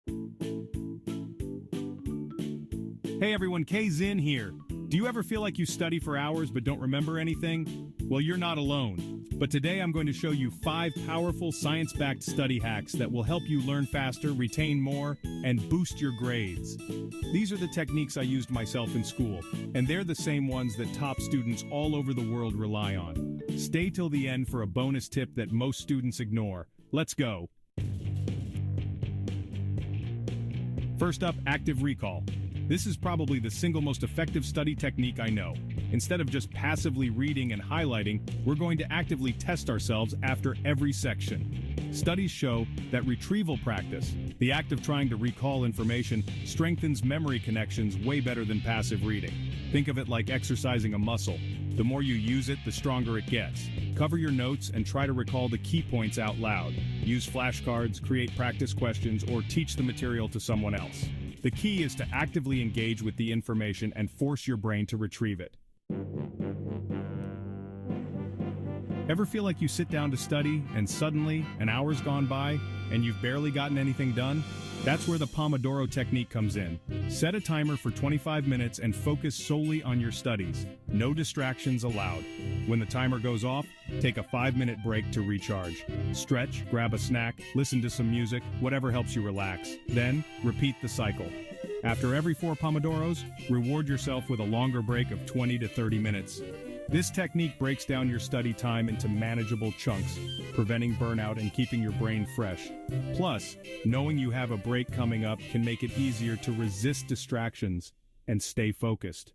Hey everyone, K-Zin here. Do you ever feel like you study for hours but don't remember anything? Well, you're not alone. But today I'm going to show you 5 powerful science-backed study hacks that will help you learn faster, retain more, and boost your grades. These are the techniques I used myself in school, and they're the same ones that top students all over the world rely on. Stay till the end for a bonus tip that most students ignore. Let's go. First up, active recall. This is probably the single most effective study technique I know. Instead of just passively reading and highlighting, we're going to actively test ourselves after every section. Studies show that retrieval practice, the act of trying to recall information, strengthens memory connections way better than passive reading. Think of it like exercising a muscle. The more you use it, the stronger it gets. Cover your notes and try to recall the key points out loud. Use flashcards, create practice questions, or teach the material to someone else. The key is to actively engage with the information and force your brain to retrieve it. Ever feel like you sit down to study and suddenly an hour's gone by and you've barely gotten anything done? That's where the Pomodoro technique comes in. Set a timer for 25 minutes and focus solely on your studies. No distractions allowed. When the timer goes off, take a 5-minute break to recharge. Stretch, grab a snack, listen to some music, whatever helps you relax. Then, repeat the cycle. After every 4 Pomodoros, reward yourself with a longer break of 20 to 30 minutes. This technique breaks down your study time into manageable chunks, preventing burnout and keeping your brain fresh. Plus, knowing you have a break coming up can make it easier to resist distractions and stay focused.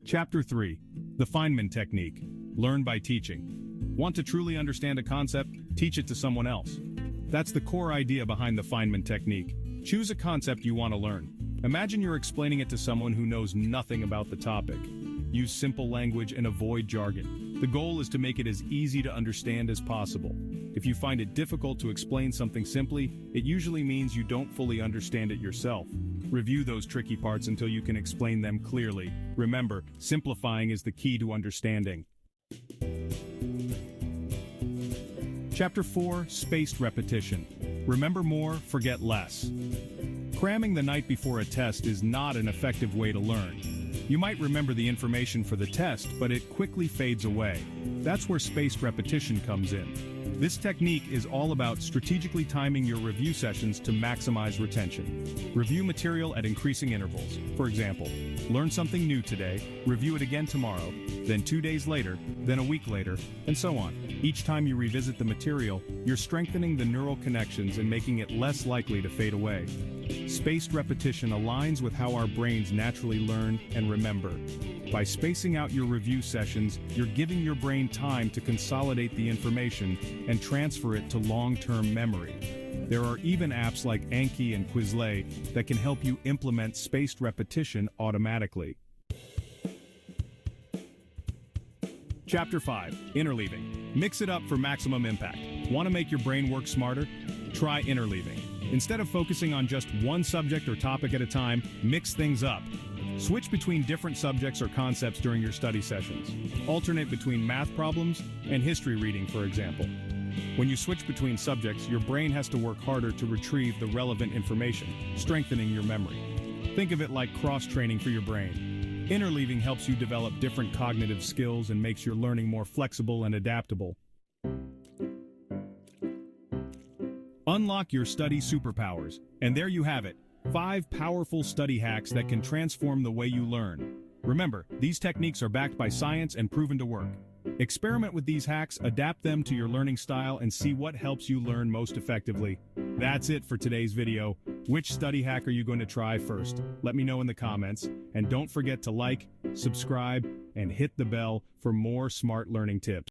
Chapter 3. The Feynman Technique. Learn by teaching. Want to truly understand a concept? Teach it to someone else. That's the core idea behind the Feynman Technique. Choose a concept you want to learn. Imagine you're explaining it to someone who knows nothing about the topic. Use simple language and avoid jargon. The goal is to make it as easy to understand as possible. If you find it difficult to explain something simply, it usually means you don't fully understand it yourself. Review those tricky parts until you can explain them clearly. Remember, simplifying is the key to understanding. Chapter 4. Spaced repetition. Remember more, forget less. Cramming the night before a test is not an effective way to learn. You might remember the information for the test, but it quickly fades away. That's where spaced repetition comes in. This technique is all about strategically timing your review sessions to maximize retention. Review material at increasing intervals. For example, learn something new today, review it again tomorrow, then 2 days later, then a week later, and so on. Each time you revisit the material, you're strengthening the neural connections and making it less likely to fade away. Spaced repetition aligns with how our brains naturally learn and remember. By spacing out your review sessions, you're giving your brain time to consolidate the information and transfer it to long-term memory. There are even apps like Anki and Quizlet that can help you implement spaced repetition automatically. Chapter 5. Interleaving. Mix it up for maximum impact. Want to make your brain work smarter? Try interleaving. Instead of focusing on just one subject or topic at a time, mix things up. Switch between different subjects or concepts during your study sessions. Alternate between math problems and history reading, for example. When you switch between subjects, your brain has to work harder to retrieve the relevant information, strengthening your memory. Think of it like cross-training for your brain. Interleaving helps you develop different cognitive skills and makes your learning more flexible and adaptable. Unlock your study superpowers. And there you have it, 5 powerful study hacks that can transform the way you learn. Remember, these techniques are backed by science and proven to work. Experiment with these hacks, adapt them to your learning style, and see what helps you learn most effectively. That's it for today's video. Which study hack are you going to try first? Let me know in the comments. And don't forget to like, subscribe, and hit the bell for more smart learning tips.